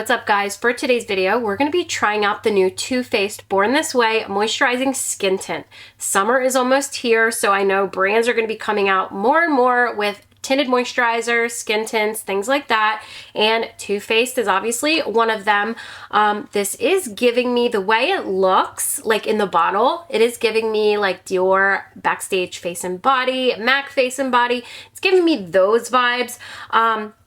what's up guys? For today's video, we're going to be trying out the new Too Faced Born This Way Moisturizing Skin Tint. Summer is almost here, so I know brands are going to be coming out more and more with tinted moisturizers, skin tints, things like that, and Too Faced is obviously one of them. This is giving me, the way it looks, like in the bottle, it is giving me like Dior Backstage Face and Body, MAC Face and Body. It's giving me those vibes.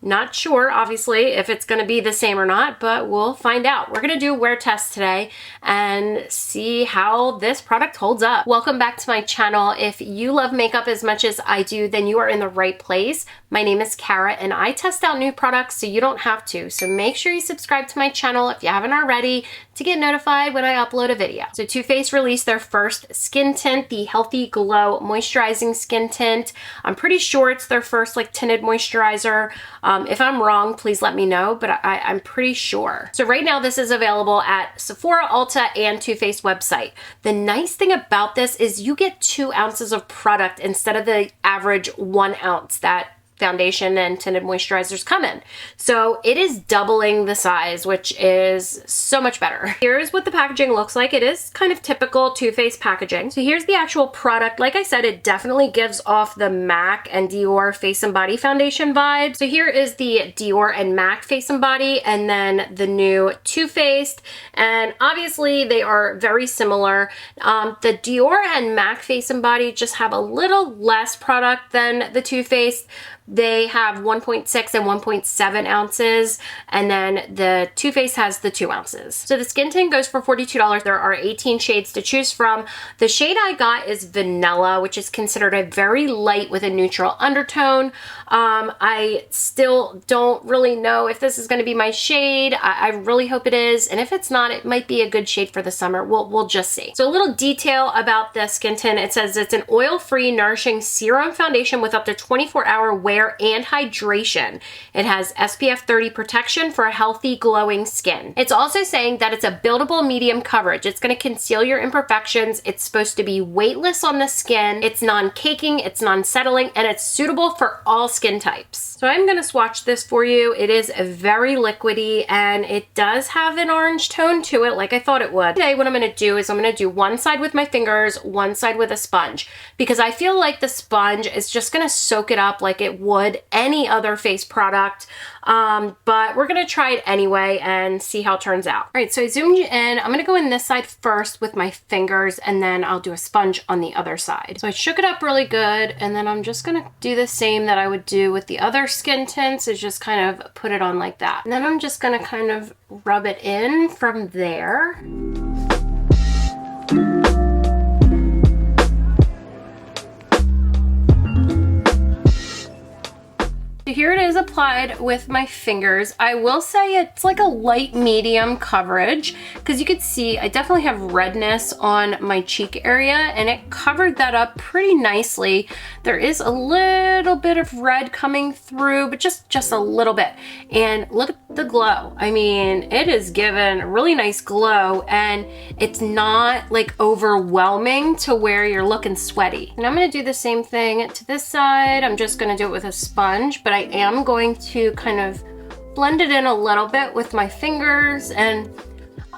Not sure, obviously, if it's going to be the same or not, but we'll find out. We're going to do a wear test today and see how this product holds up. Welcome back to my channel. If you love makeup as much as I do, then you are in the right place. My name is Kara, and I test out new products so you don't have to. So make sure you subscribe to my channel if you haven't already to get notified when I upload a video. So Too Faced released their first skin tint, the Healthy Glow Moisturizing Skin Tint. I'm pretty sure it's their first like tinted moisturizer. If I'm wrong, please let me know, but I'm pretty sure. So right now this is available at Sephora, Ulta, and Too Faced website. The nice thing about this is you get 2 ounces of product instead of the average 1 ounce that foundation and tinted moisturizers come in. So it is doubling the size, which is so much better. Here's what the packaging looks like. It is kind of typical Too Faced packaging. So here's the actual product. Like I said, it definitely gives off the MAC and Dior Face and Body foundation vibe. So here is the Dior and MAC Face and Body, and then the new Too Faced. And obviously they are very similar. The Dior and MAC Face and Body just have a little less product than the Too Faced. They have 1.6 and 1.7 ounces, and then the Too Faced has the 2 ounces. So the skin tint goes for $42. There are 18 shades to choose from. The shade I got is Vanilla, which is considered a very light with a neutral undertone. I still don't really know if this is going to be my shade. I really hope it is, and if it's not, it might be a good shade for the summer. We'll just see. So a little detail about the skin tint. It says it's an oil-free, nourishing serum foundation with up to 24-hour wear and hydration. It has SPF 30 protection for a healthy, glowing skin. It's also saying that it's a buildable medium coverage. It's going to conceal your imperfections. It's supposed to be weightless on the skin. It's non-caking, it's non-settling, and it's suitable for all skin types. So I'm going to swatch this for you. It is very liquidy, and it does have an orange tone to it like I thought it would. Today what I'm going to do is I'm going to do one side with my fingers, one side with a sponge, because I feel like the sponge is just going to soak it up like it would any other face product, but we're gonna try it anyway and see how it turns out. All right, so I zoomed you in. I'm gonna go in this side first with my fingers, and then I'll do a sponge on the other side. So I shook it up really good, and then I'm just gonna do the same that I would do with the other skin tints, is just kind of put it on like that. And then I'm just gonna kind of rub it in from there. Here it is applied with my fingers. I will say it's like a light medium coverage, because you could see I definitely have redness on my cheek area, and it covered that up pretty nicely. There is a little bit of red coming through, but just a little bit. And look at the glow. I mean, it is given a really nice glow, and it's not like overwhelming to where you're looking sweaty. And I'm gonna do the same thing to this side. I'm just gonna do it with a sponge, but I am going to kind of blend it in a little bit with my fingers, and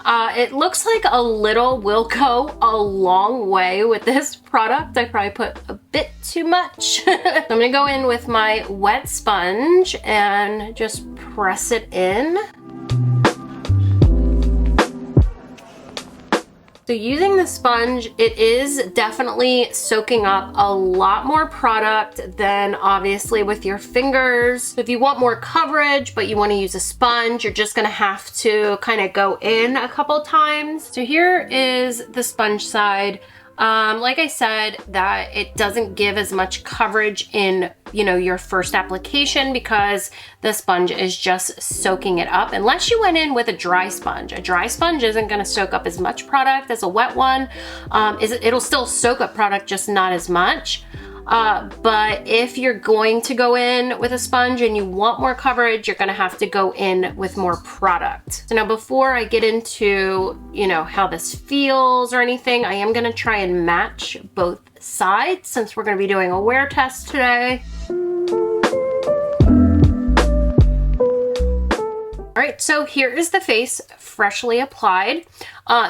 it looks like a little will go a long way with this product. I probably put a bit too much. So I'm gonna go in with my wet sponge and just press it in. So using the sponge, it is definitely soaking up a lot more product than obviously with your fingers. So if you want more coverage, but you want to use a sponge, you're just gonna have to kind of go in a couple times. So here is the sponge side. Like I said, that it doesn't give as much coverage in, you know, your first application, because the sponge is just soaking it up, unless you went in with a dry sponge. A dry sponge isn't going to soak up as much product as a wet one. It'll still soak up product, just not as much. But if you're going to go in with a sponge and you want more coverage, you're gonna have to go in with more product. So now before I get into, you know, how this feels or anything, I am gonna try and match both sides since we're gonna be doing a wear test today. All right, so here is the face freshly applied.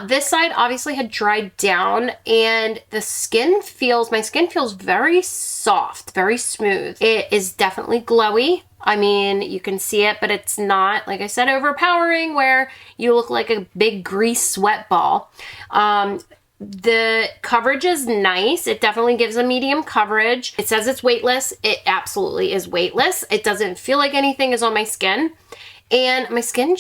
This side obviously had dried down, and my skin feels very soft, very smooth. It is definitely glowy. I mean, you can see it, but it's not, like I said, overpowering where you look like a big grease sweat ball. The coverage is nice. It definitely gives a medium coverage. It says it's weightless. It absolutely is weightless. It doesn't feel like anything is on my skin. And my skin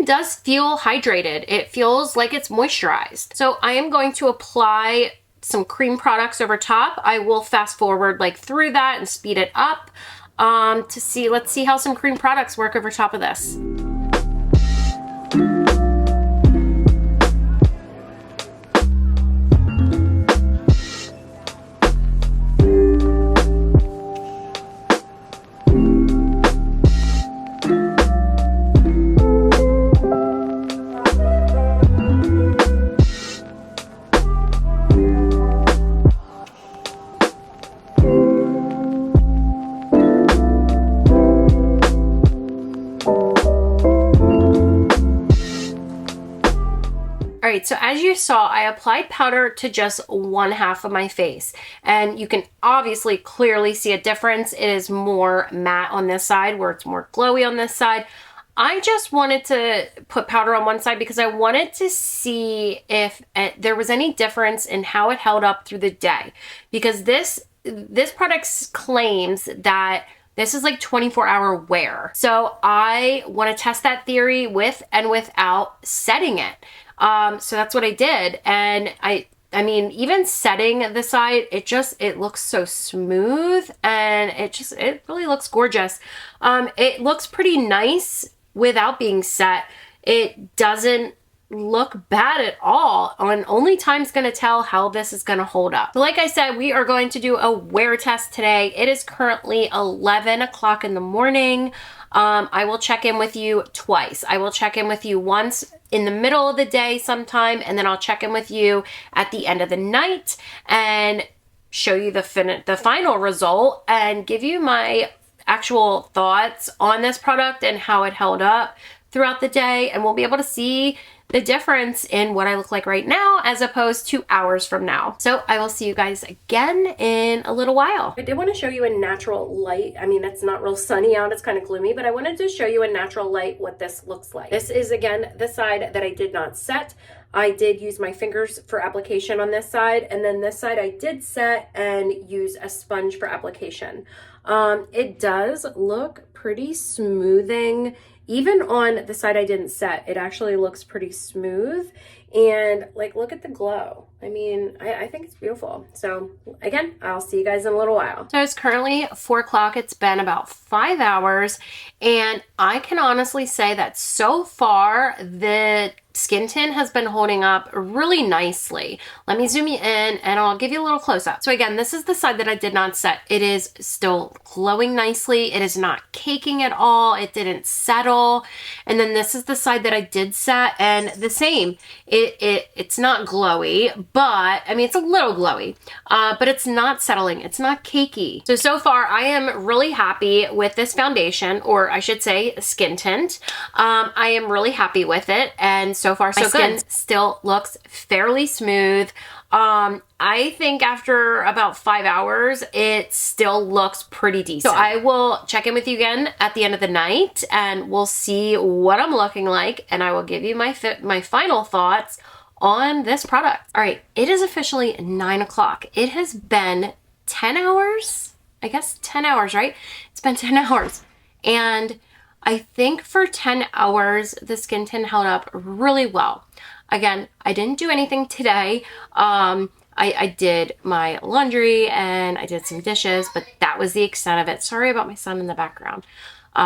does feel hydrated. It feels like it's moisturized. So I am going to apply some cream products over top. I will fast forward like through that and speed it up let's see how some cream products work over top of this. So as you saw, I applied powder to just one half of my face, and you can obviously clearly see a difference. It is more matte on this side where it's more glowy on this side. I just wanted to put powder on one side because I wanted to see if there was any difference in how it held up through the day, because this product claims that this is like 24-hour wear. So I want to test that theory with and without setting it. So that's what I did. And I mean, even setting the side, it looks so smooth, and it really looks gorgeous. It looks pretty nice without being set. It doesn't look bad at all, and only time's gonna tell how this is gonna hold up. So like I said, we are going to do a wear test today. It is currently 11 o'clock in the morning. I will check in with you twice. I will check in with you once in the middle of the day sometime, and then I'll check in with you at the end of the night and show you the final result and give you my actual thoughts on this product and how it held up throughout the day, and we'll be able to see the difference in what I look like right now as opposed to hours from now. So I will see you guys again in a little while. I did want to show you in natural light. I mean, it's not real sunny out, it's kind of gloomy, but I wanted to show you in natural light what this looks like. This is, again, the side that I did not set. I did use my fingers for application on this side, and then this side I did set and use a sponge for application. It does look pretty smoothing. Even on the side I didn't set, it actually looks pretty smooth, and like, look at the glow. I mean, I think it's beautiful. So again, I'll see you guys in a little while. So it's currently 4 o'clock. It's been about 5 hours, and I can honestly say that so far the skin tint has been holding up really nicely. Let me zoom you in and I'll give you a little close up. So again, this is the side that I did not set. It is still glowing nicely. It is not caking at all. It didn't settle. And then this is the side that I did set, and the same. It's not glowy, but I mean, it's a little glowy, but it's not settling. It's not cakey. So far I am really happy with this foundation, or I should say skin tint. I am really happy with it, and so far so good. My skin still looks fairly smooth. I think after about 5 hours, it still looks pretty decent. So I will check in with you again at the end of the night, and we'll see what I'm looking like, and I will give you my final thoughts on this product. All right, it is officially 9 o'clock. It has been 10 hours, I guess 10 hours, right? It's been 10 hours. And I think for 10 hours, the skin tint held up really well. Again, I didn't do anything today. I did my laundry and I did some dishes, but that was the extent of it. Sorry about my son in the background.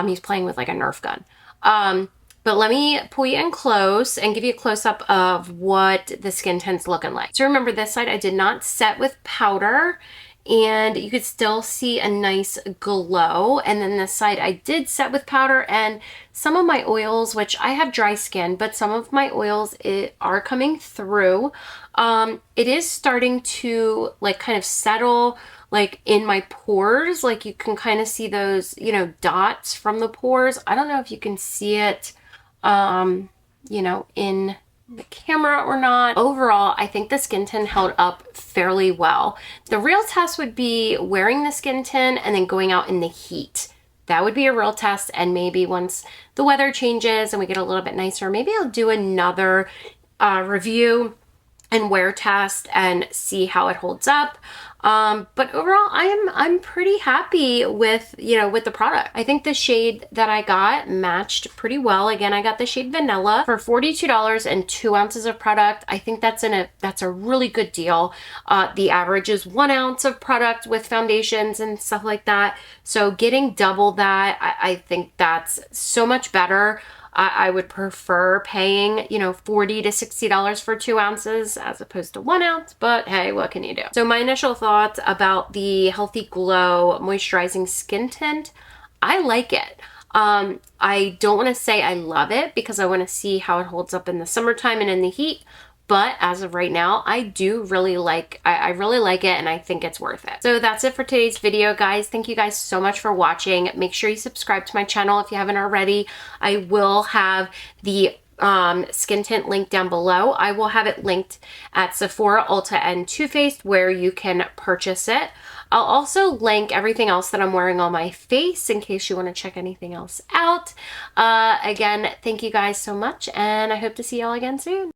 He's playing with like a Nerf gun. But let me pull you in close and give you a close-up of what the skin tint's looking like. So remember, this side I did not set with powder, and you could still see a nice glow. And then this side I did set with powder, and some of my oils, which I have dry skin, but some of my oils are coming through. It is starting to like kind of settle like in my pores. Like you can kind of see those, you know, dots from the pores. I don't know if you can see it, you know, in the camera or not. Overall, I think the skin tint held up fairly well. The real test would be wearing the skin tint and then going out in the heat. That would be a real test, and maybe once the weather changes and we get a little bit nicer, maybe I'll do another review and wear test and see how it holds up. But overall, I'm pretty happy with, you know, with the product. I think the shade that I got matched pretty well. Again, I got the shade Vanilla for $42 and 2 ounces of product. I think that's a really good deal. The average is 1 ounce of product with foundations and stuff like that. So getting double that, I think that's so much better. I would prefer paying, you know, $40 to $60 for 2 ounces as opposed to 1 ounce, but hey, what can you do? So my initial thoughts about the Healthy Glow Moisturizing Skin Tint, I like it. I don't want to say I love it because I want to see how it holds up in the summertime and in the heat. But as of right now, I do really like, I really like it, and I think it's worth it. So that's it for today's video, guys. Thank you guys so much for watching. Make sure you subscribe to my channel if you haven't already. I will have the skin tint link down below. I will have it linked at Sephora, Ulta, and Too Faced where you can purchase it. I'll also link everything else that I'm wearing on my face in case you want to check anything else out. Again, thank you guys so much, and I hope to see y'all again soon.